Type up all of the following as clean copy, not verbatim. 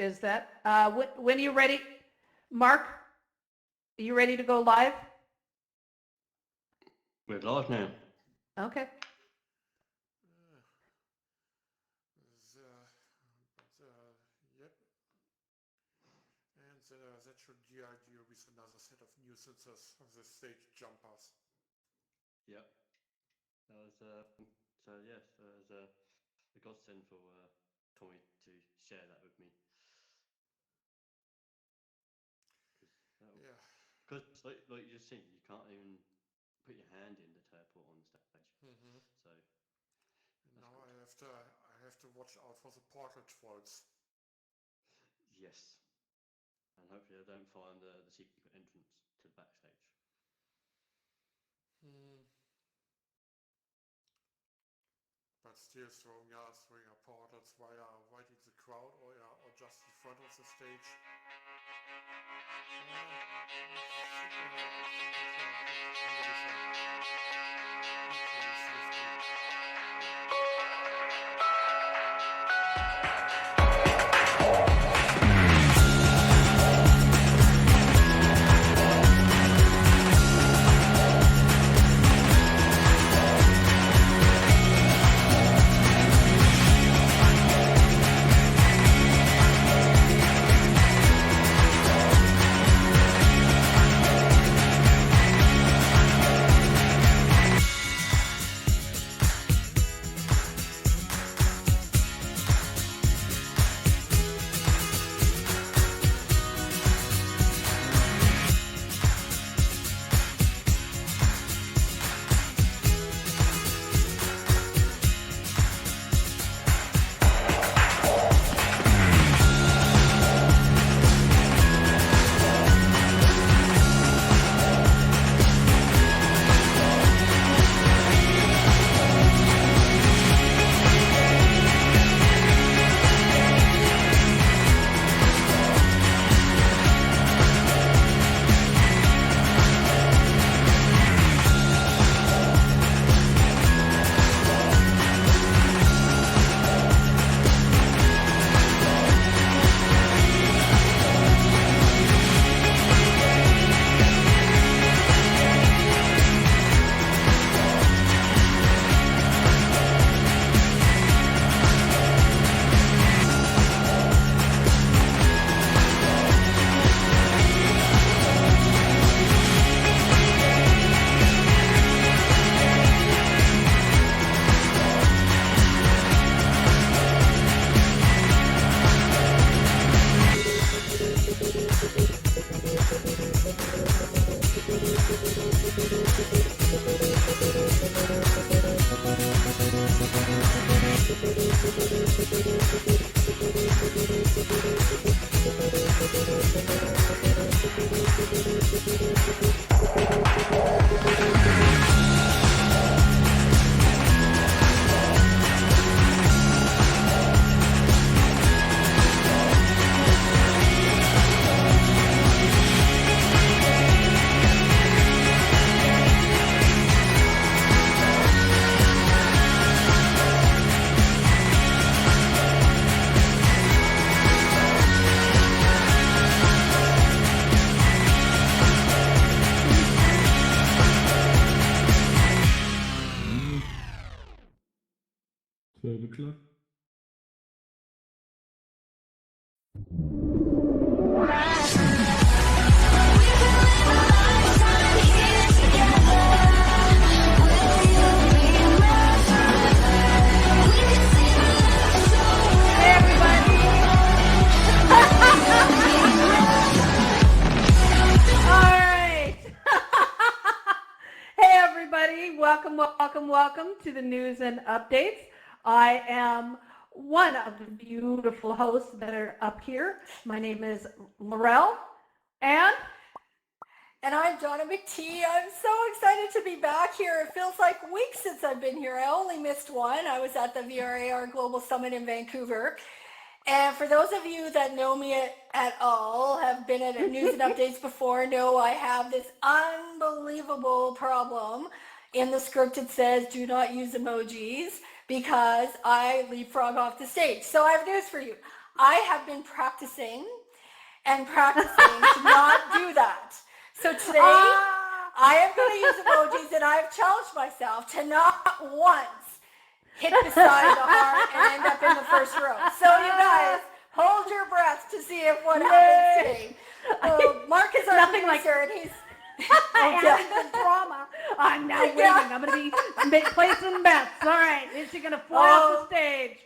is that. When are you ready? Mark, are you ready to go live? We're live now. Okay. Yep. And that should guide you with another set of nuisances of the stage jumpers. Yep. That was so yes, that was a godsend for Tommy to share that with me. Yeah. Because like you just seen, you can't even put your hand in the teleport on the stage. Mm-hmm. So Now I have to watch out for the portal trolls. yes, and hopefully I don't find the secret entrance to the backstage. But still throwing our portals via right in the crowd or just in front of the stage. Klok. Hey, everybody. All right. Hey, everybody. Welcome to the news and updates. I am one of the beautiful hosts that are up here. My name is Laurel, and I'm Donna McTee. I'm so excited to be back here. It feels like weeks since I've been here. I only missed one. I was at the VRAR Global Summit in Vancouver. And for those of you that know me at all, have been at news and updates before, know I have this unbelievable problem. In the script it says do not use emojis because I leapfrog off the stage. So I have news for you. I have been practicing and practicing to not do that. So today, I am going to use emojis, and I've challenged myself to not once hit beside the heart and end up in the first row. So you guys, hold your breath to see if what happens today. Mark is our Nothing like- producer, and he's Adding the drama. I'm now waiting. I'm going to be placing bets. All right. Is she going to fly off the stage?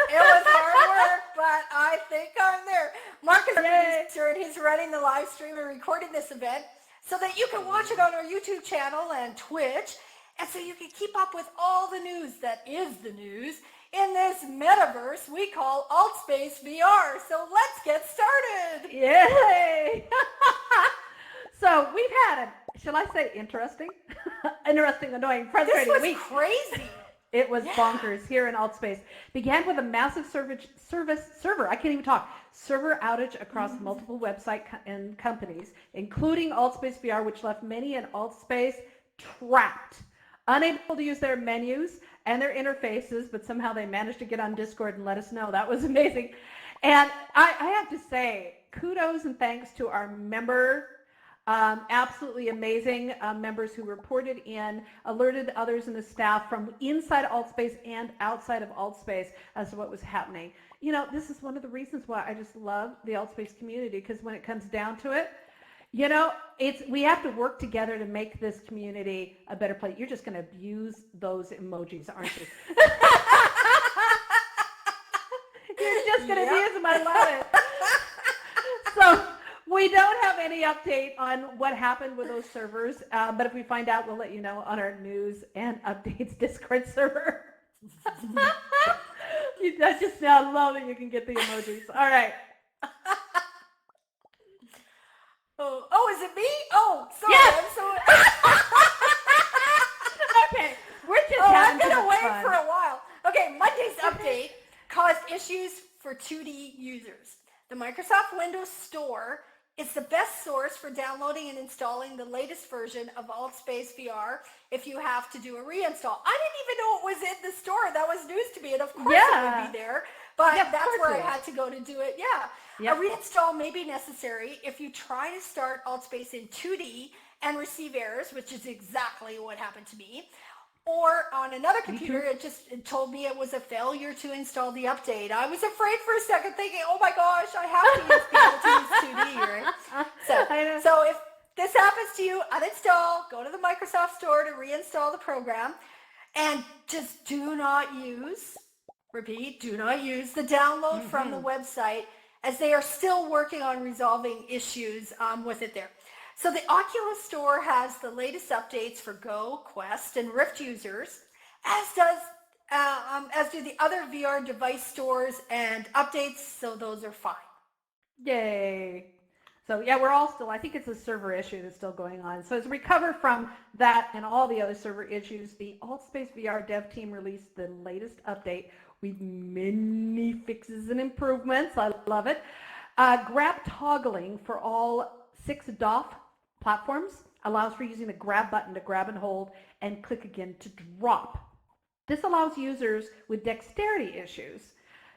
It was hard work, but I think I'm there. Mark is our Yay. producer, and he's running the live stream and recording this event so that you can watch it on our YouTube channel and Twitch, and so you can keep up with all the news that is the news in this metaverse we call AltSpace VR. So let's get started. Yay! So we've had shall I say interesting, annoying, This frustrating was week. crazy. It was Yeah. bonkers here in AltSpace. Began with a massive server outage across multiple website and companies, including AltSpace VR, which left many in AltSpace trapped, unable to use their menus and their interfaces, but somehow they managed to get on Discord and let us know. That was amazing. And I have to say, kudos and thanks to our absolutely amazing members who reported in, alerted others in the staff from inside AltSpace and outside of AltSpace as to what was happening. You know, this is one of the reasons why I just love the AltSpace community, because when it comes down to it, you know, we have to work together to make this community a better place. You're just going to abuse those emojis, aren't you? You're just going to abuse them. I love it. So we don't have any update on what happened with those servers, but if we find out, we'll let you know on our news and updates Discord server. I just now love that you can get the emojis. All right. Oh, is it me? Oh, sorry. Yes. I'm so... Okay. We're just I've having been too much away fun. for a while. Okay, Monday's update caused issues for 2D users. The Microsoft Windows Store is the best source for downloading and installing the latest version of AltSpace VR if you have to do a reinstall. I didn't even know it was in the store. That was news to me, and of course it would be there. But Yeah, of that's course where I it is. had to go to do it. Yeah. Yep. A reinstall may be necessary if you try to start AltSpace in 2D and receive errors, which is exactly what happened to me. Or on another computer, it told me it was a failure to install the update. I was afraid for a second, thinking, oh my gosh, I have to be able to use 2D, right? So if this happens to you, uninstall, go to the Microsoft Store to reinstall the program, and just do not use the download from the website, as they are still working on resolving issues with it there. So the Oculus Store has the latest updates for Go, Quest, and Rift users, as do the other VR device stores and updates, so those are fine. Yay. So yeah, we're all still, I think it's a server issue that's still going on. So as we recover from that and all the other server issues, the AltSpace VR dev team released the latest update with many fixes and improvements. I love it. Grab toggling for all 6 DOF platforms allows for using the grab button to grab and hold and click again to drop. This allows users with dexterity issues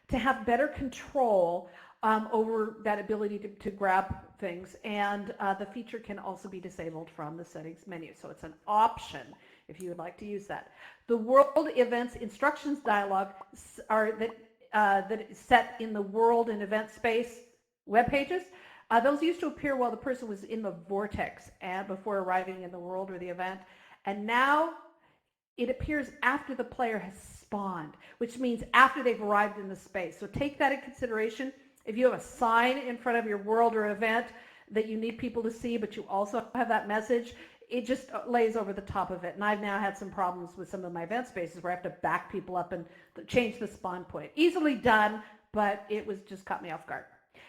to have better control over that ability to grab things, and the feature can also be disabled from the settings menu, so it's an option if you would like to use that. The World Events Instructions dialog that is set in the World and Event Space web pages. Those used to appear while the person was in the vortex and before arriving in the world or the event, and now it appears after the player has spawned, which means after they've arrived in the space. So take that in consideration. If you have a sign in front of your world or event that you need people to see, but you also have that message, it just lays over the top of it. And I've now had some problems with some of my event spaces where I have to back people up and change the spawn point. Easily done, but it was just caught me off guard.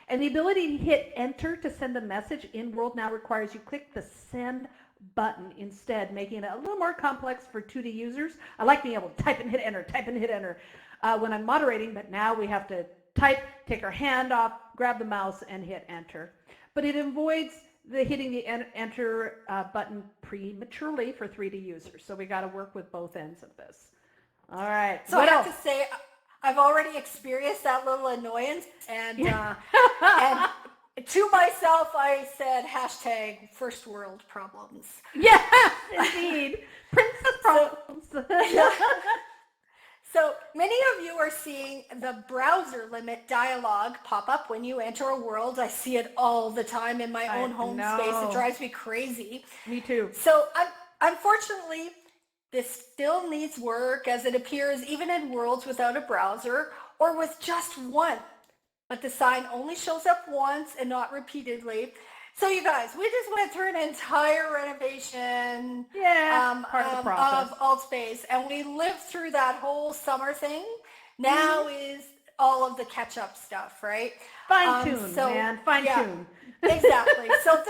And the ability to hit enter to send a message in world now requires you click the send button instead, making it a little more complex for 2D users. I like being able to type and hit enter when I'm moderating, but now we have to type, take our hand off, grab the mouse, and hit enter. But it avoids hitting the enter button prematurely for 3D users. So we got to work with both ends of this. All right. So what I have else? to say, I've already experienced that little annoyance, and Yeah. and to myself, I said hashtag first world problems. Yes, indeed. Princess problems. So many of you are seeing the browser limit dialog pop up when you enter a world. I see it all the time in my I own home space. know. It drives me crazy. Me too. So unfortunately, this still needs work as it appears even in worlds without a browser or with just one. But the sign only shows up once and not repeatedly. So you guys, we just went through an entire renovation Yeah, part of the process. of Altspace, and we lived through that whole summer thing. Now is all of the catch-up stuff, right? Fine tune, so- man. Fine yeah. tune. Exactly. So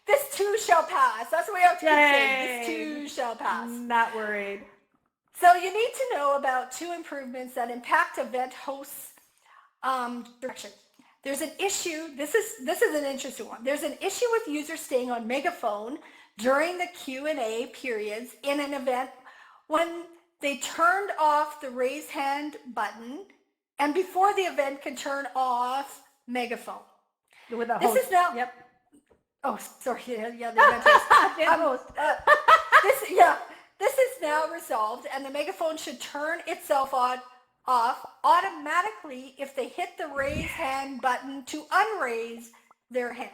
this too shall pass. That's what we have to say. This Yay. too shall pass. Not worried. So you need to know about 2 improvements that impact event hosts' direction. There's an issue. This is an interesting one. There's an issue with users staying on megaphone during the Q&A periods in an event when they turned off the raise hand button and before the event can turn off megaphone. With a This host. is now- Yep. Oh, sorry. Yeah, the event host. Yeah, host. This is now resolved, and the megaphone should turn itself off automatically if they hit the raise hand button to unraise their hand.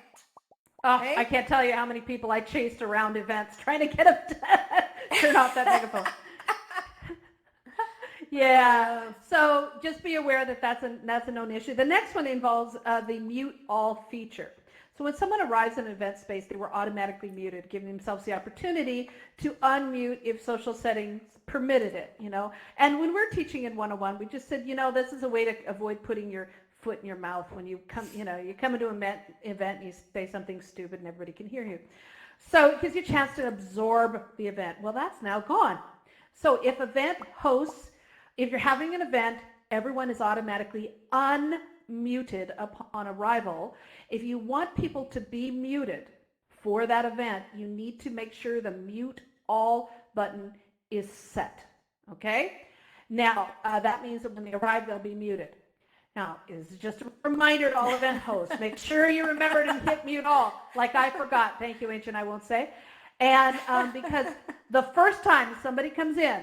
Oh, Okay. I can't tell you how many people I chased around events trying to get them to turn off that megaphone. Yeah. So just be aware that that's a known issue. The next one involves the mute all feature. So when someone arrives in an event space, they were automatically muted, giving themselves the opportunity to unmute if social settings permitted it, And when we're teaching in 101, we just said, this is a way to avoid putting your foot in your mouth when you come, you come into an event and you say something stupid and everybody can hear you. So it gives you a chance to absorb the event. Well, that's now gone. So if event hosts, if you're having an event, everyone is automatically unmuted upon arrival. If you want people to be muted for that event, you need to make sure the mute all button is set. Okay? Now, that means that when they arrive, they'll be muted. Now, this is just a reminder to all event hosts. Make sure you remember to hit mute all, like I forgot. Thank you, Ancient, I won't say. And because the first time somebody comes in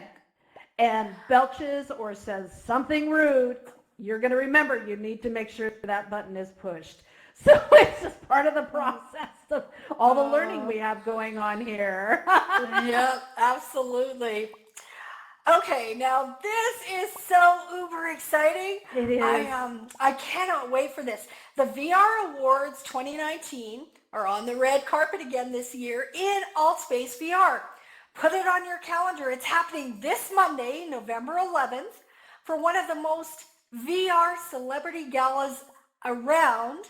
and belches or says something rude, you're going to remember you need to make sure that button is pushed. So it's just part of the process of all the learning we have going on here. Yep, absolutely. Okay, now this is so uber exciting. It is. I cannot wait for this. The VR Awards 2019 are on the red carpet again this year in Altspace VR. Put it on your calendar. It's happening this Monday, November 11th, for one of the most VR celebrity galas around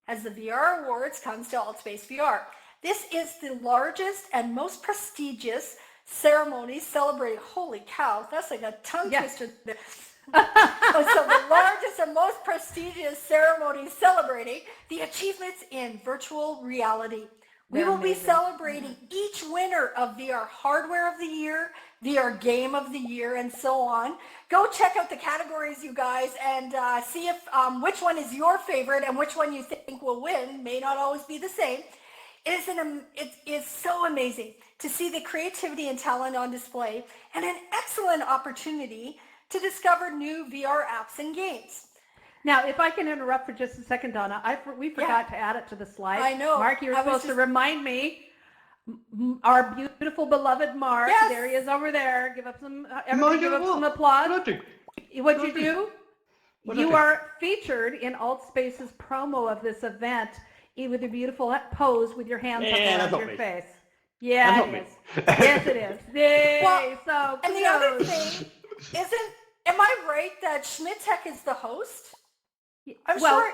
as the VR Awards comes to Altspace VR. This is the largest and most prestigious ceremony celebrating, holy cow, that's like a tongue twister. So the largest and most prestigious ceremony celebrating the achievements in virtual reality. We They're will be amazing. celebrating each winner of VR Hardware of the Year, VR Game of the Year, and so on. Go check out the categories, you guys, and see if which one is your favorite and which one you think will win. May not always be the same. It is so amazing to see the creativity and talent on display and an excellent opportunity to discover new VR apps and games. Now, if I can interrupt for just a second, Donna, we forgot to add it to the slide. I know. Mark, you were I was supposed to just- remind me. Our beautiful, beloved Mark. Yes. There he is over there. Give up some, Am I everybody give doing up some what? applause. What did I do? What What you did- do? what did I You do? are featured in Altspace's promo of this event with your beautiful pose with your hands up Yeah, around that's not your me. face. Yeah, That's it not is. me. Yes, it is. Yay! Well, So, And the other kudos. thing am I right that Schmidtech is the host? I'm well, sure.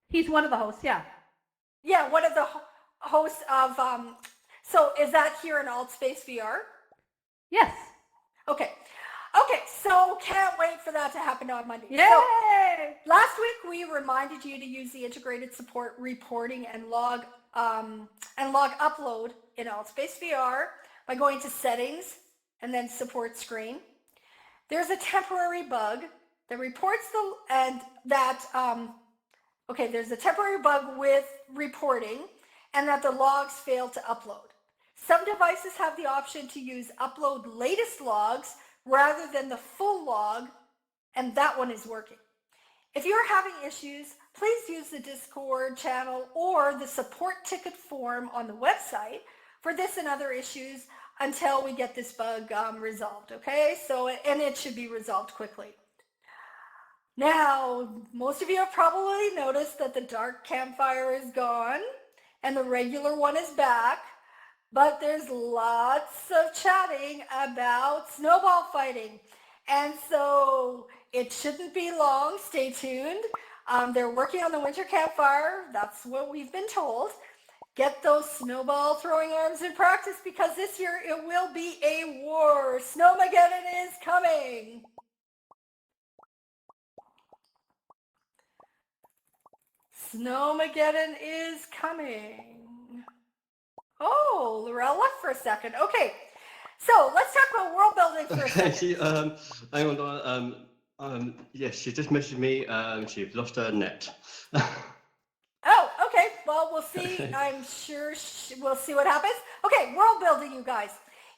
he's one of the hosts. Yeah. Yeah, one of the hosts of. So is that here in Altspace VR? Yes. Okay. Okay. So can't wait for that to happen on Monday. Yay! So, last week we reminded you to use the integrated support reporting and log upload in Altspace VR by going to settings and then support screen. There's a temporary bug that reports there's a temporary bug with reporting and that the logs fail to upload. Some devices have the option to use upload latest logs rather than the full log, and that one is working. If you're having issues, please use the Discord channel or the support ticket form on the website for this and other issues until we get this bug resolved, okay? And it should be resolved quickly. Now, most of you have probably noticed that the dark campfire is gone and the regular one is back, but there's lots of chatting about snowball fighting. And so it shouldn't be long. Stay tuned. They're working on the winter campfire. That's what we've been told. Get those snowball throwing arms in practice because this year it will be a war. Snowmageddon is coming. Snowmageddon is coming. Oh, Laurel left for a second. Okay, so let's talk about world building for a second. Hang on. Yes, she just messaged me. She's lost her net. Oh, okay. Well, we'll see. I'm sure we'll see what happens. Okay, world building, you guys.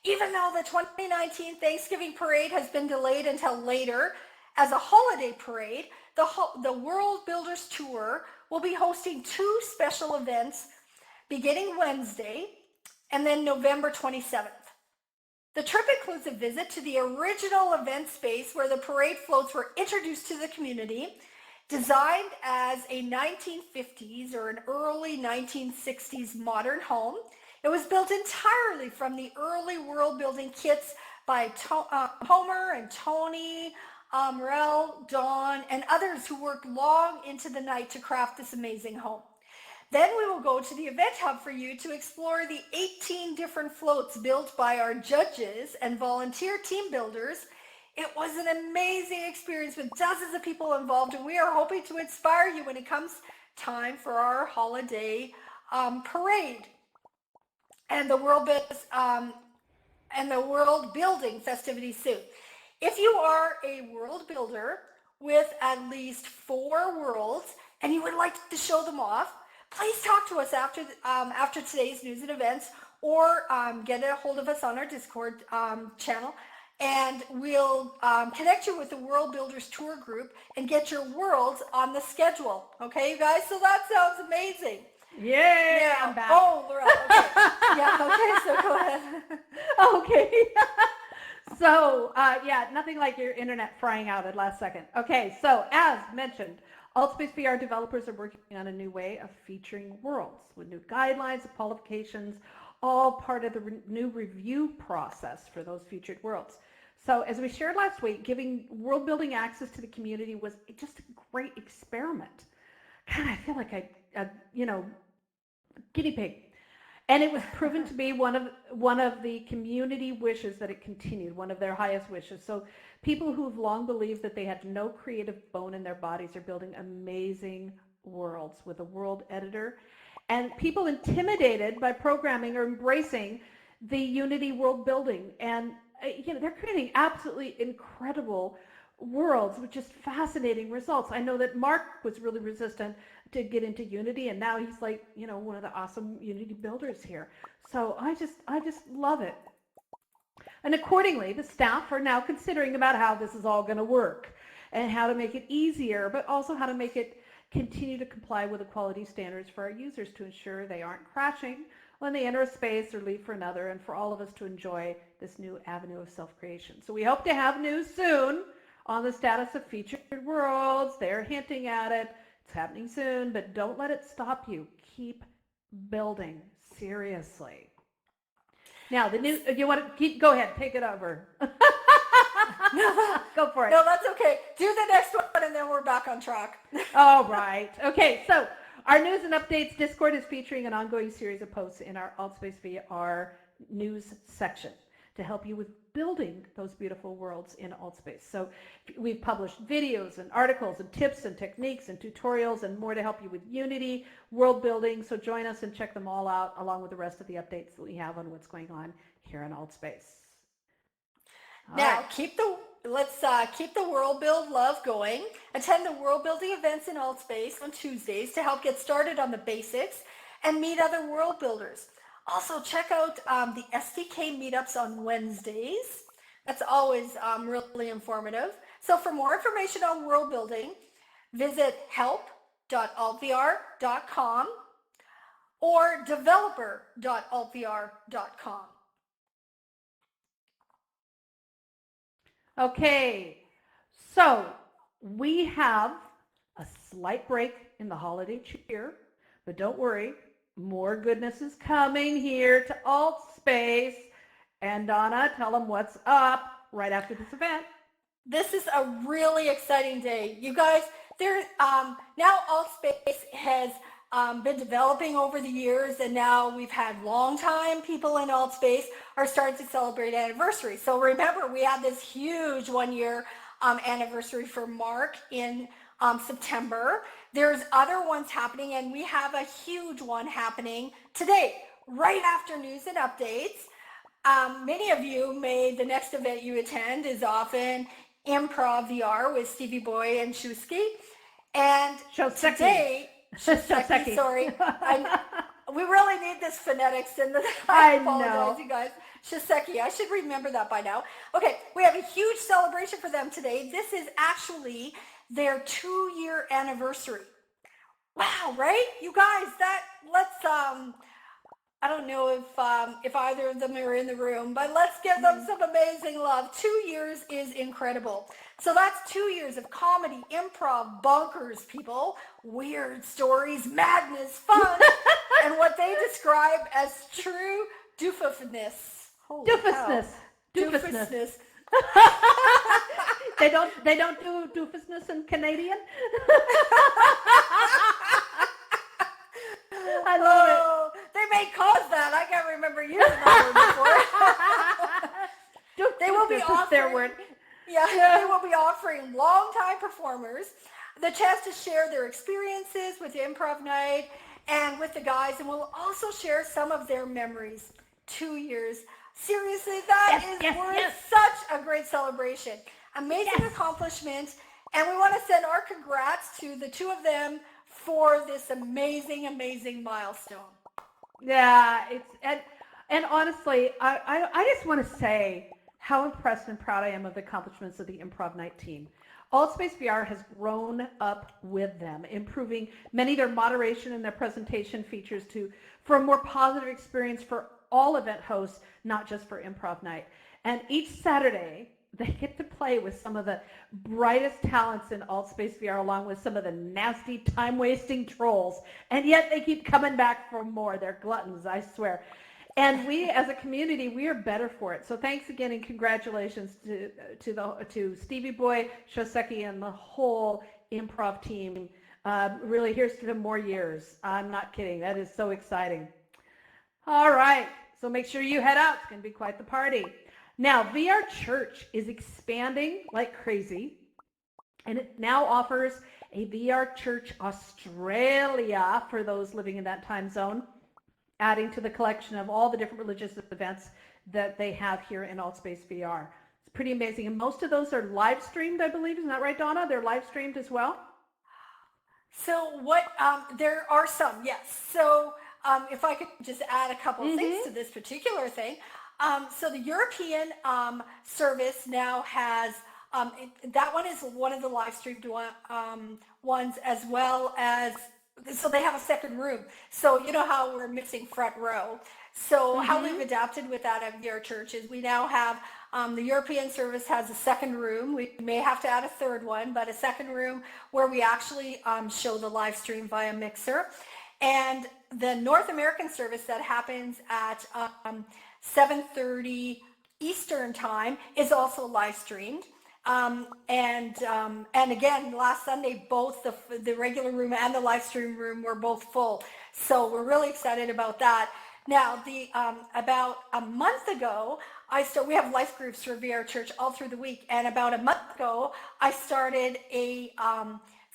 Even though the 2019 Thanksgiving parade has been delayed until later as a holiday parade, the World Builders Tour will be hosting 2 special events beginning Wednesday and then November 27th. The trip includes a visit to the original event space where the parade floats were introduced to the community, designed as a 1950s or an early 1960s modern home. It was built entirely from the early world building kits by Homer and Tony, Morel, Dawn, and others who worked long into the night to craft this amazing home. Then we will go to the event hub for you to explore the 18 different floats built by our judges and volunteer team builders. It was an amazing experience with dozens of people involved, and we are hoping to inspire you when it comes time for our holiday parade and the world building festivities soon. If you are a world builder with at least 4 worlds and you would like to show them off, please talk to us after today's news and events, or get a hold of us on our Discord channel, and we'll connect you with the World Builders Tour group and get your worlds on the schedule. Okay, you guys? So that sounds amazing. Yeah, I'm back. Oh, Laurel, okay. Yeah, okay, so go ahead. Okay. So, nothing like your internet frying out at last second. Okay, so as mentioned, AltSpace VR developers are working on a new way of featuring worlds with new guidelines and qualifications, all part of the new review process for those featured worlds. So as we shared last week, giving world building access to the community was just a great experiment. God, I feel like a guinea pig. And it was proven to be one of the community wishes that it continued, one of their highest wishes. So people who've long believed that they had no creative bone in their bodies are building amazing worlds with a world editor. And people intimidated by programming are embracing the Unity world building. And they're creating absolutely incredible worlds with just fascinating results. I know that Mark was really resistant to get into Unity, and now he's like, one of the awesome Unity builders here. So I just love it. And accordingly, the staff are now considering about how this is all going to work and how to make it easier, but also how to make it continue to comply with the quality standards for our users to ensure they aren't crashing when they enter a space or leave for another, and for all of us to enjoy this new avenue of self-creation. So we hope to have news soon on the status of featured worlds. They're hinting at it. It's happening soon, but don't let it stop you. Keep building, seriously. Now, go ahead, take it over. Go for it. No, that's okay. Do the next one, and then we're back on track. All right. Okay, so our news and updates Discord is featuring an ongoing series of posts in our AltSpace VR news section to help you with building those beautiful worlds in AltSpace. So we've published videos and articles and tips and techniques and tutorials and more to help you with Unity, world building. So join us and check them all out along with the rest of the updates that we have on what's going on here in AltSpace. Now, keep the let's keep the World Build love going. Attend the world building events in AltSpace on Tuesdays to help get started on the basics and meet other world builders. Also, check out the SDK meetups on Wednesdays. That's always really informative. So for more information on world building, visit help.altvr.com or developer.altvr.com. Okay, so we have a slight break in the holiday cheer, but don't worry, more goodness is coming here to AltSpace. And Donna, tell them what's up right after this event. This is a really exciting day. You guys, now AltSpace has been developing over the years, and now we've had long-time people in AltSpace are starting to celebrate anniversary. So remember, we had this huge one-year anniversary for Mark in September. There's other ones happening, and we have a huge one happening today, right after news and updates. Many of you the next event you attend is often Improv VR with Stevie Boy and Shusky. And today, Shoseki, sorry. We really need this phonetics in the I apologize, you guys. Shoseki, I should remember that by now. Okay, we have a huge celebration for them today. This is actually their 2-year anniversary. Wow, right? You guys, I don't know if either of them are in the room, but let's give them some amazing love. 2 years is incredible. So that's 2 years of comedy, improv, bonkers, people, weird stories, madness, fun, and what they describe as true doofusness. Doofusness. They don't do doofusness in Canadian? I love it. They may cause that. I can't remember using that word before. They will be offering their word. They will be offering longtime performers the chance to share their experiences with the improv night and with the guys, and we'll also share some of their memories. 2 years. Seriously, that is worth such a great celebration. Amazing accomplishment, and we want to send our congrats to the two of them for this amazing milestone. Yeah, and honestly, I just want to say how impressed and proud I am of the accomplishments of the Improv Night team. AltSpace VR has grown up with them, improving many of their moderation and their presentation features for a more positive experience for all event hosts, not just for Improv Night. And each Saturday, they get to play with some of the brightest talents in AltSpace VR, along with some of the nasty, time-wasting trolls. And yet they keep coming back for more. They're gluttons, I swear. And we, as a community, we are better for it. So thanks again, and congratulations to Stevie Boy, Shoseki, and the whole improv team. Really, here's to more years. I'm not kidding. That is so exciting. All right. So make sure you head out. It's going to be quite the party. Now, VR Church is expanding like crazy, and it now offers a VR Church Australia for those living in that time zone, adding to the collection of all the different religious events that they have here in AltSpace VR. It's pretty amazing, and most of those are live streamed, I believe. Isn't that right, Donna? They're live streamed as well? So there are some, yes. So if I could just add a couple of things to this particular thing. So the European service now has, that one is one of the live streamed ones, as well as, so they have a second room. So you know how we're missing front row. So how we've adapted with that at VR Church is we now have, the European service has a second room. We may have to add a third one, but a second room where we actually show the live stream via Mixer. And the North American service that happens at 7:30 Eastern time is also live streamed. And again, last Sunday, both the regular room and the live stream room were both full. So we're really excited about that. Now, about a month ago, we have life groups for VR Church all through the week. And about a month ago, I started a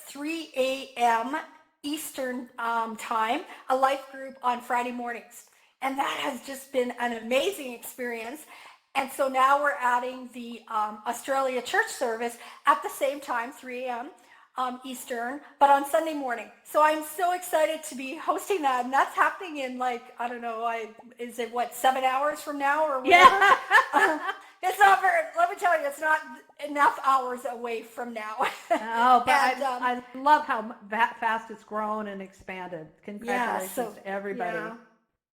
3 a.m. Eastern time, a life group on Friday mornings. And that has just been an amazing experience. And so now we're adding the Australia church service at the same time, 3 a.m. Eastern, but on Sunday morning. So I'm so excited to be hosting that. And that's happening in like, I don't know, is it 7 hours from now or whatever? Yeah. It's not very, let me tell you, it's not enough hours away from now. Oh, but And, I love how fast it's grown and expanded. Congratulations to everybody. Yeah,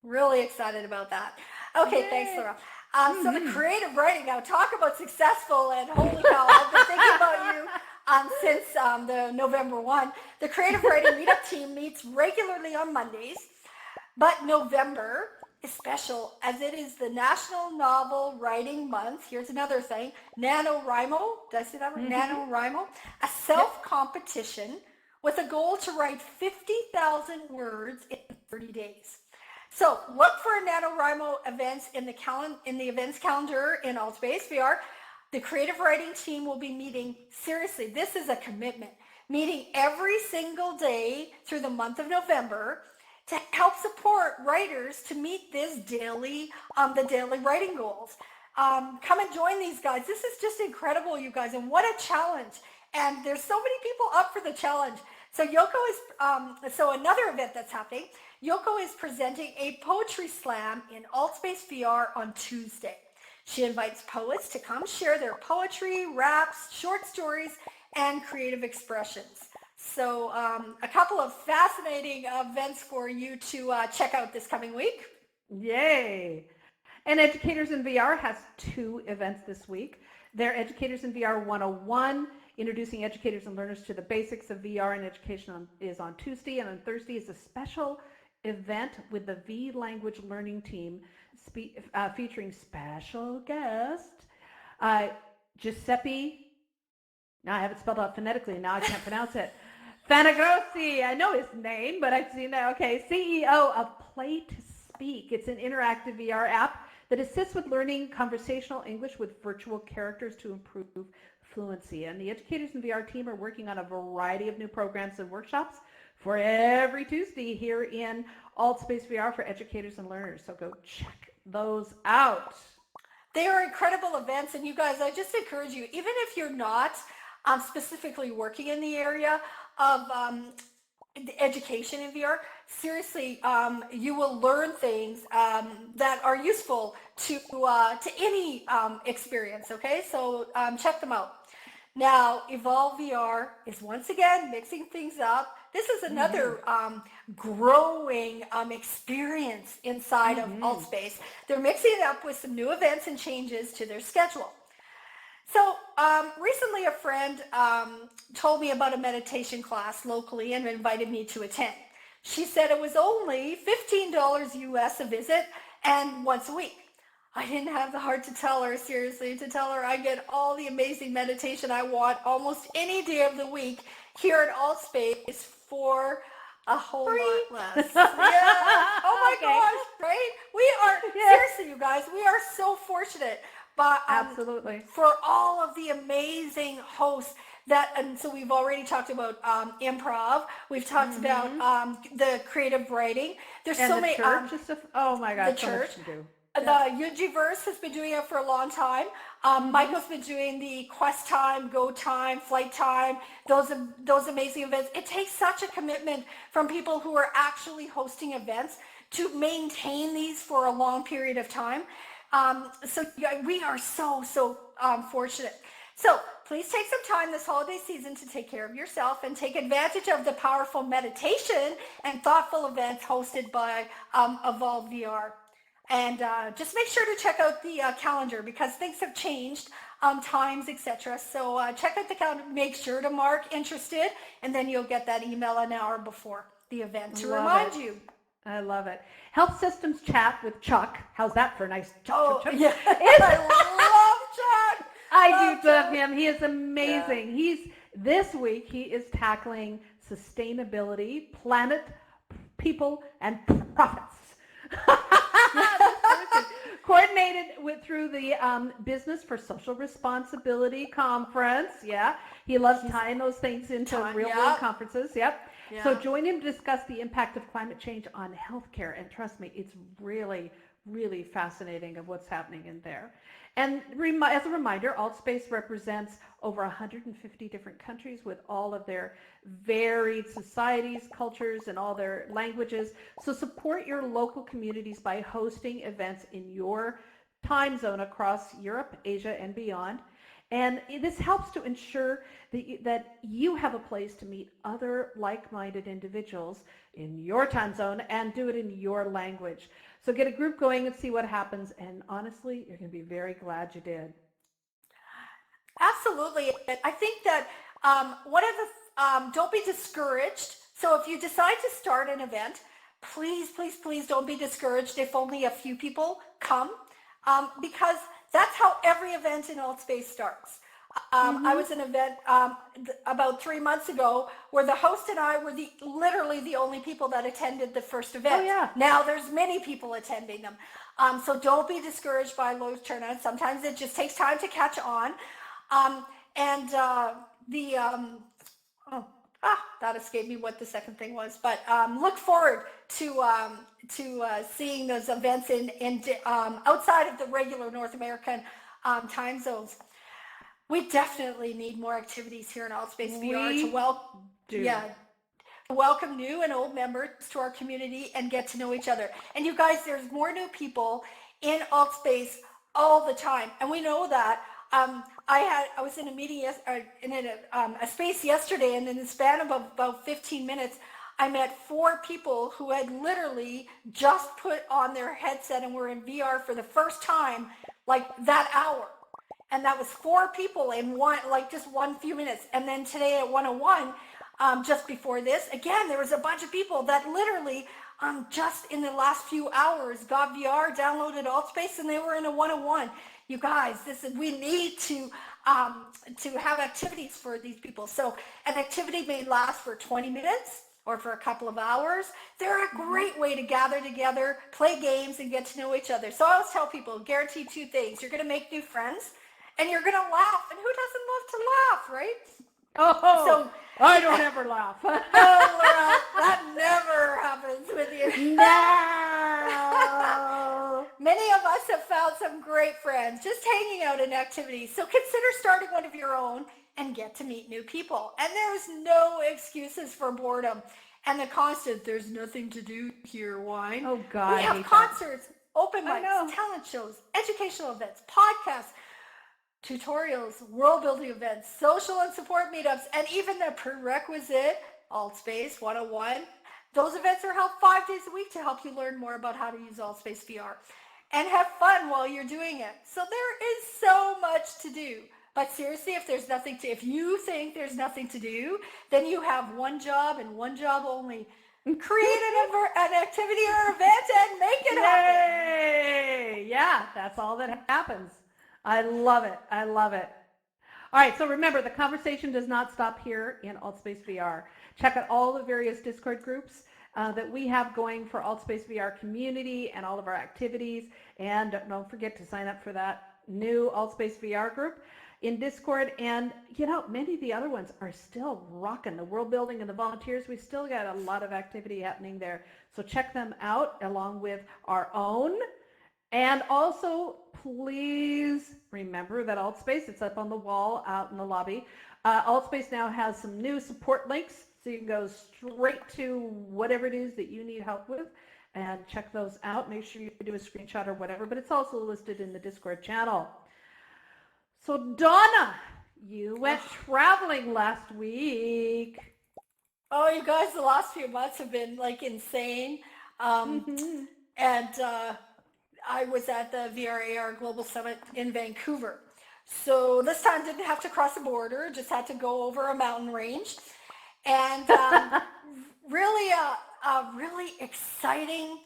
really excited about that. Okay, thanks, Yay. Laura. So the creative writing, now talk about successful, and holy cow, I've been thinking about you since the November 1. The creative writing meetup team meets regularly on Mondays, but November is special as it is the National Novel Writing Month. Here's another thing, NaNoWriMo, did I say that right? NaNoWriMo, a self-competition with a goal to write 50,000 words in 30 days. So look for NaNoWriMo events in the events calendar in Altspace VR. The creative writing team will be meeting, seriously, this is a commitment, meeting every single day through the month of November to help support writers to meet this daily, the daily writing goals. Come and join these guys. This is just incredible, you guys, and what a challenge. And there's so many people up for the challenge. So Yoko is, so another event that's happening, Yoko is presenting a poetry slam in Altspace VR on Tuesday. She invites poets to come share their poetry, raps, short stories, and creative expressions. So a couple of fascinating events for you to check out this coming week. Yay. And Educators in VR has 2 events this week. Their Educators in VR 101, introducing educators and learners to the basics of VR and education is on Tuesday, and on Thursday is a special event with the V Language Learning Team featuring special guest Giuseppe, now I have it spelled out phonetically, now I can't pronounce it, Fanagrossi, I know his name, but I've seen that, okay, CEO of Play to Speak. It's an interactive VR app that assists with learning conversational English with virtual characters to improve fluency. And the Educators in VR team are working on a variety of new programs and workshops for every Tuesday here in Altspace VR for educators and learners. So go check those out. They are incredible events, and you guys, I just encourage you, even if you're not specifically working in the area of education in VR, seriously, you will learn things that are useful to any experience, okay? So check them out. Now, Evolve VR is once again mixing things up. This is another growing experience inside of Altspace. They're mixing it up with some new events and changes to their schedule. So recently a friend told me about a meditation class locally and invited me to attend. She said it was only $15 US a visit and once a week. I didn't have the heart to tell her, seriously, to tell her I get all the amazing meditation I want almost any day of the week here at Altspace for a whole lot less. Yeah. Oh my gosh, right? We are, seriously, you guys, we are so fortunate. But absolutely, for all of the amazing hosts that, and so we've already talked about improv. We've talked about the creative writing. There's and so the many. Church is oh my God, the so church. much to do. The Universe has been doing it for a long time. Michael's been doing the Quest Time, Go Time, Flight Time, those amazing events. It takes such a commitment from people who are actually hosting events to maintain these for a long period of time. So we are so fortunate. So please take some time this holiday season to take care of yourself and take advantage of the powerful meditation and thoughtful events hosted by Evolve VR. And just make sure to check out the calendar because things have changed, times, etc. So check out the calendar, make sure to mark interested, and then you'll get that email an hour before the event to remind you. I love it. Health Systems Chat with Chuck. How's that for a nice Chuck? Yeah. I love Chuck. I do love him. He is amazing. Yeah. This week he is tackling sustainability, planet, people, and profits. Coordinated through the Business for Social Responsibility conference. Yeah, he loves tying those things into real-world conferences. Yep. Yeah. So join him to discuss the impact of climate change on healthcare. And trust me, it's really, really fascinating of what's happening in there. And as a reminder, AltSpace represents over 150 different countries with all of their varied societies, cultures, and all their languages. So support your local communities by hosting events in your time zone across Europe, Asia, and beyond. And this helps to ensure that you have a place to meet other like-minded individuals in your time zone and do it in your language. So get a group going and see what happens. And honestly, you're going to be very glad you did. Absolutely. I think that one of the, don't be discouraged. So if you decide to start an event, please, please, please don't be discouraged if only a few people come, because that's how every event in AltSpace starts. I was in an event about 3 months ago where the host and I were literally the only people that attended the first event. Oh, yeah. Now there's many people attending them. So don't be discouraged by low turnout. Sometimes it just takes time to catch on. That escaped me what the second thing was, but look forward to seeing those events in outside of the regular North American time zones. We definitely need more activities here in AltSpace VR to welcome new and old members to our community and get to know each other. And you guys, there's more new people in AltSpace all the time, and we know that. I was in a meeting, in a space yesterday, and in the span of about 15 minutes, I met 4 people who had literally just put on their headset and were in VR for the first time, like that hour. And that was 4 people in just one few minutes. And then today at 101, just before this, again, there was a bunch of people that literally just in the last few hours got VR, downloaded AltSpace, and they were in a 101. You guys, we need to have activities for these people. So an activity may last for 20 minutes or for a couple of hours. They're a great way to gather together, play games, and get to know each other. So I always tell people, guarantee 2 things. You're going to make new friends, and you're going to laugh. And who doesn't love to laugh, right? Oh, So I don't ever laugh. oh, Laura, that never happens with you. No. Many of us have found some great friends just hanging out in activities. So consider starting one of your own and get to meet new people. And there's no excuses for boredom. And the constant, there's nothing to do here, whine. Oh, God. We have concerts, open mics, talent shows, educational events, podcasts, tutorials, world building events, social and support meetups, and even the prerequisite AltSpace 101. Those events are held 5 days a week to help you learn more about how to use AltSpace VR and have fun while you're doing it. So there is so much to do. But seriously, if you think there's nothing to do, then you have one job and one job only. Create an activity or event and make it happen. Yay! Yeah, that's all that happens. I love it. I love it. All right, so remember, the conversation does not stop here in AltSpace VR. Check out all the various Discord groups that we have going for AltSpace VR community and all of our activities. And don't forget to sign up for that new AltSpace VR group in Discord. And, many of the other ones are still rocking. The world building and the volunteers, we still got a lot of activity happening there. So check them out along with our own. And also, please remember that AltSpace, it's up on the wall out in the lobby. AltSpace now has some new support links, so you can go straight to whatever it is that you need help with and check those out. Make sure you do a screenshot or whatever, but it's also listed in the Discord channel. So Donna, you went traveling last week. Oh, you guys, the last few months have been like insane. And I was at the VRAR Global Summit in Vancouver. So this time didn't have to cross a border, just had to go over a mountain range. And really exciting.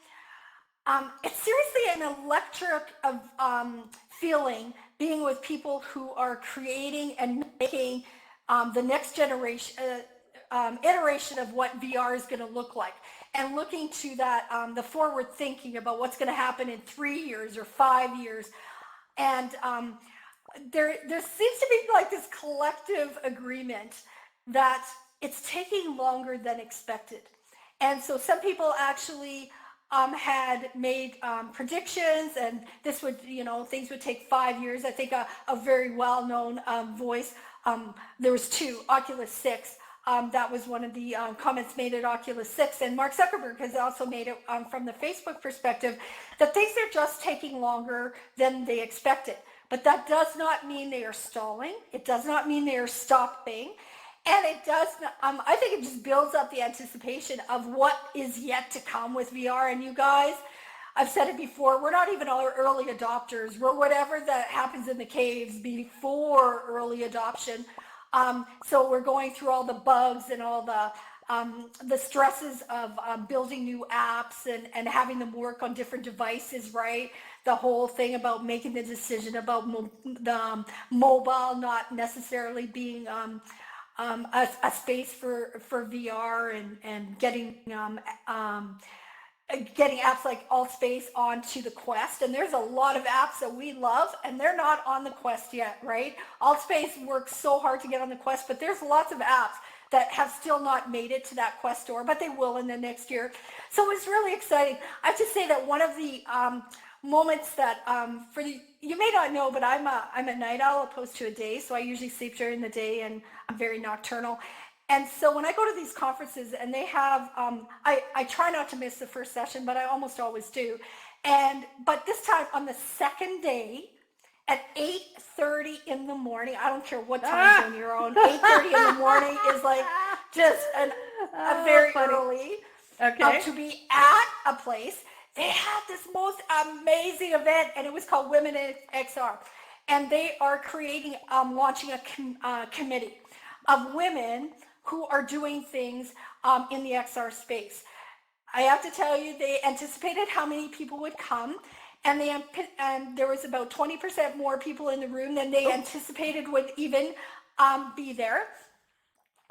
It's seriously an electric feeling being with people who are creating and making the next generation iteration of what VR is going to look like, and looking to that the forward thinking about what's going to happen in 3 years or 5 years. And there seems to be like this collective agreement that it's taking longer than expected. And so some people actually had made predictions, and this would, things would take 5 years. I think a very well-known voice, there was two, Oculus 6. That was one of the comments made at Oculus 6, and Mark Zuckerberg has also made it from the Facebook perspective that things are just taking longer than they expected. But that does not mean they are stalling. It does not mean they are stopping. And it does, I think it just builds up the anticipation of what is yet to come with VR. And you guys, I've said it before, we're not even all early adopters. We're whatever that happens in the caves before early adoption. So we're going through all the bugs and all the stresses of building new apps and having them work on different devices, right? The whole thing about making the decision about the mobile not necessarily being a space for VR and getting apps like AltSpace onto the Quest. And there's a lot of apps that we love, and they're not on the Quest yet, right? AltSpace works so hard to get on the Quest, but there's lots of apps that have still not made it to that Quest store, but they will in the next year. So it's really exciting. I have to say that one of the moments that you may not know, but I'm a night owl opposed to a day, so I usually sleep during the day, and I'm very nocturnal. And so when I go to these conferences and they have, I try not to miss the first session, but I almost always do. But this time on the second day at 8:30 in the morning, I don't care what time zone you're on, 8:30 in the morning is like just a very early to be at a place. They had this most amazing event, and it was called Women in XR. And they are launching a committee of women who are doing things in the XR space. I have to tell you, they anticipated how many people would come, and there was about 20% more people in the room than they anticipated would even be there.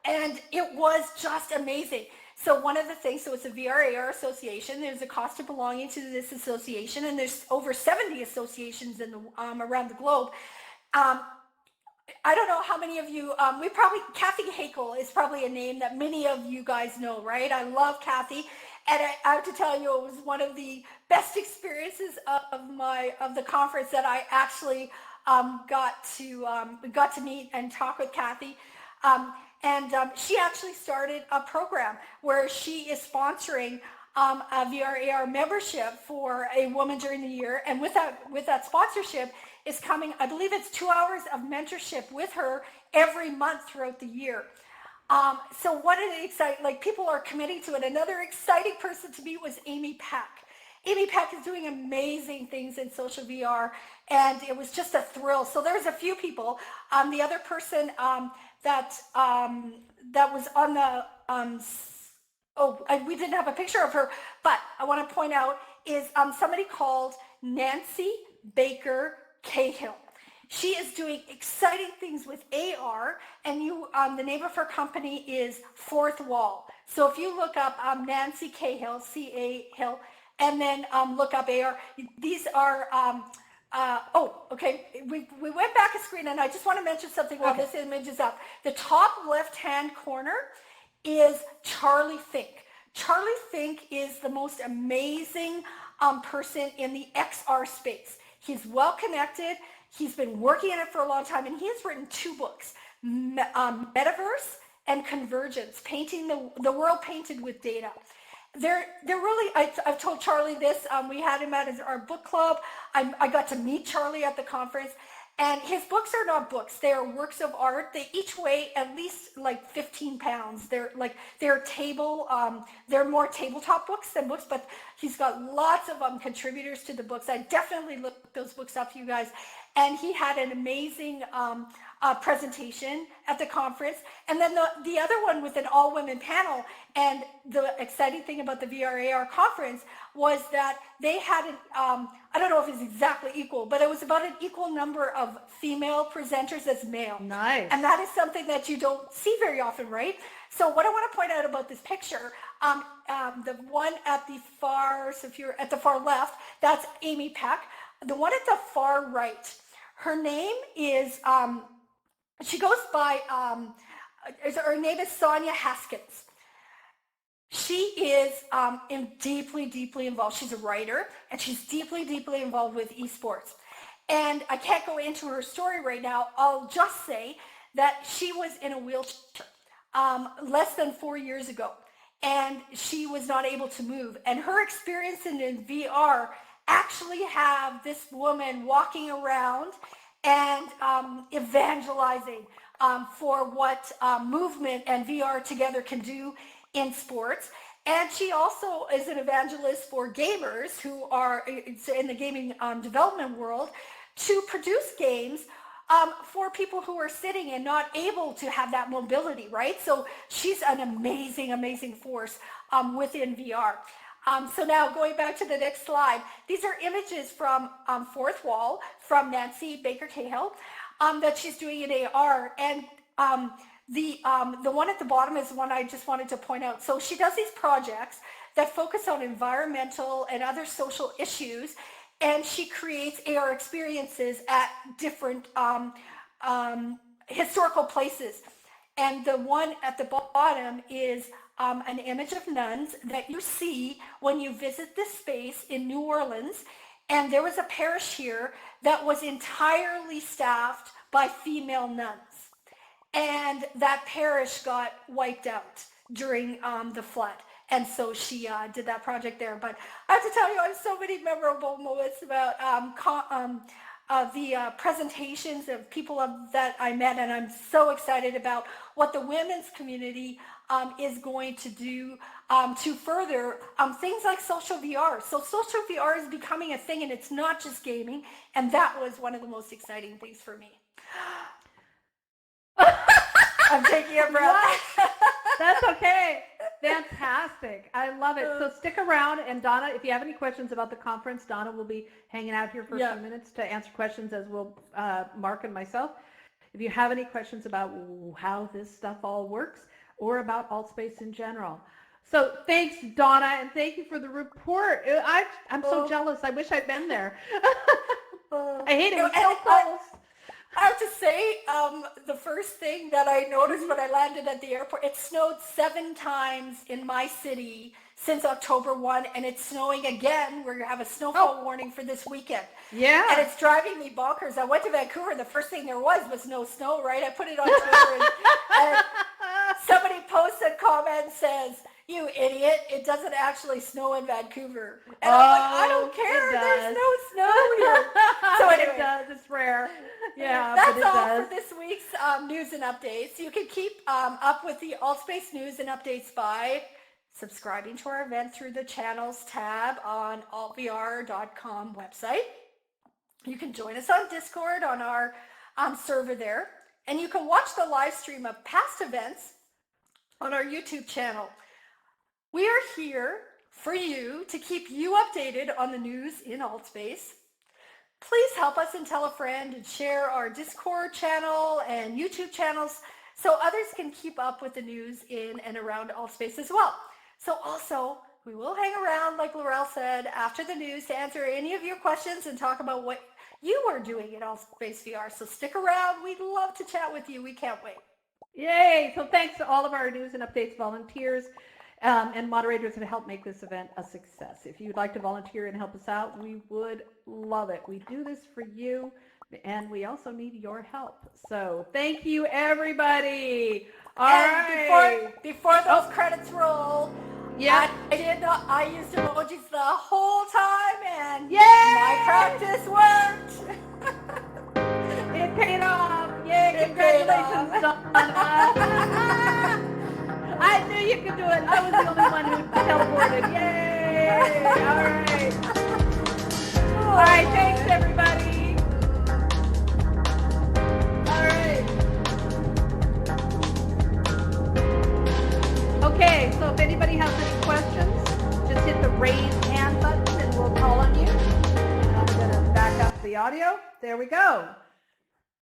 And it was just amazing. So one of the things, so it's a VR/AR association. There's a cost of belonging to this association, and there's over 70 associations in around the globe. I don't know how many of you, Kathy Hakel is probably a name that many of you guys know, right? I love Kathy. And I have to tell you, it was one of the best experiences of the conference that I actually got to meet and talk with Kathy. She actually started a program where she is sponsoring a VR/AR membership for a woman during the year. And with that sponsorship is coming, I believe it's 2 hours of mentorship with her every month throughout the year. So what an exciting, people are committing to it. Another exciting person to meet was Amy Peck. Amy Peck is doing amazing things in social VR, and it was just a thrill. So there was a few people. The other person that was on the we didn't have a picture of her, but I want to point out is somebody called Nancy Baker Cahill. She is doing exciting things with AR, and the name of her company is Fourth Wall. So if you look up Nancy Cahill, C-A Hill, and then look up AR, these are we went back a screen, and I just want to mention something while this image is up. The top left-hand corner is Charlie Fink. Charlie Fink is the most amazing person in the XR space. He's well connected. He's been working in it for a long time, and he has written 2 books, Metaverse and Convergence, painting the world painted with data. They're really, I've told Charlie this, we had him at our book club. I got to meet Charlie at the conference, and his books are not books. They are works of art. They each weigh at least 15 pounds. They're more tabletop books than books, but he's got lots of contributors to the books. I definitely looked those books up, you guys. And he had an amazing presentation at the conference. And then the other one with an all-women panel. And the exciting thing about the VR/AR conference was that they had I don't know if it's exactly equal, but it was about an equal number of female presenters as male. Nice. And that is something that you don't see very often, right? So what I want to point out about this picture, the one at the far, so if you're at the far left, that's Amy Peck. The one at the far right, her name is, she goes by, her name is Sonia Haskins. She is deeply, deeply involved. She's a writer, and she's deeply, deeply involved with esports. And I can't go into her story right now. I'll just say that she was in a wheelchair less than 4 years ago, and she was not able to move. And her experience in VR actually have this woman walking around and evangelizing for what movement and VR together can do in sports. And she also is an evangelist for gamers who are in the gaming development world to produce games for people who are sitting and not able to have that mobility, right? So she's an amazing, amazing force within VR. So now going back to the next slide, these are images from Fourth Wall from Nancy Baker Cahill that she's doing in AR. And the one at the bottom is one I just wanted to point out. So she does these projects that focus on environmental and other social issues, and she creates AR experiences at different historical places. And the one at the bottom is an image of nuns that you see when you visit this space in New Orleans. And there was a parish here that was entirely staffed by female nuns. And that parish got wiped out during the flood. And so she did that project there. But I have to tell you, I have so many memorable moments about the presentations of people that I met. And I'm so excited about what the women's community is going to do to further things like social VR. So social VR is becoming a thing, and it's not just gaming. And that was one of the most exciting things for me. I'm taking a breath. That's okay. Fantastic. I love it. So stick around. And Donna, if you have any questions about the conference, Donna will be hanging out here for a few minutes to answer questions, as will Mark and myself. If you have any questions about how this stuff all works or about AltSpace in general. So thanks, Donna, and thank you for the report. I'm so jealous. I wish I'd been there. I hate it. It was so close. I have to say, the first thing that I noticed when I landed at the airport, it snowed 7 times in my city since October 1, and it's snowing again. We're going to have a snowfall warning for this weekend. Yeah. And it's driving me bonkers. I went to Vancouver, and the first thing there was no snow, right? I put it on Twitter, and somebody posted a comment and says, "You idiot, it doesn't actually snow in Vancouver." And I'm like, I don't care. There's no snow here. So anyway. It does. It's rare. Yeah, that's but it all does. for this week's news and updates. You can keep up with the AltSpace news and updates by subscribing to our event through the channels tab on altvr.com website. You can join us on Discord on our server there, and you can watch the live stream of past events on our YouTube channel. We are here for you to keep you updated on the news in AltSpace. Please help us and tell a friend and share our Discord channel and YouTube channels so others can keep up with the news in and around AltSpace as well. So also, we will hang around, like Laurel said, after the news to answer any of your questions and talk about what you are doing at AltSpace VR. So stick around. We'd love to chat with you. We can't wait. Yay! So thanks to all of our news and updates volunteers and moderators that help make this event a success. If you'd like to volunteer and help us out, we would love it. We do this for you, and we also need your help. So thank you, everybody. All right. Before those credits roll, yeah, I used emojis the whole time, and yay! My practice worked. It paid off. Yay! Congratulations, Donna. I knew you could do it. I was the only one who teleported. Yay! All right. All right. Thanks, everybody. All right. Okay. So if anybody has any questions, just hit the raise hand button and we'll call on you. And I'm going to back up the audio. There we go.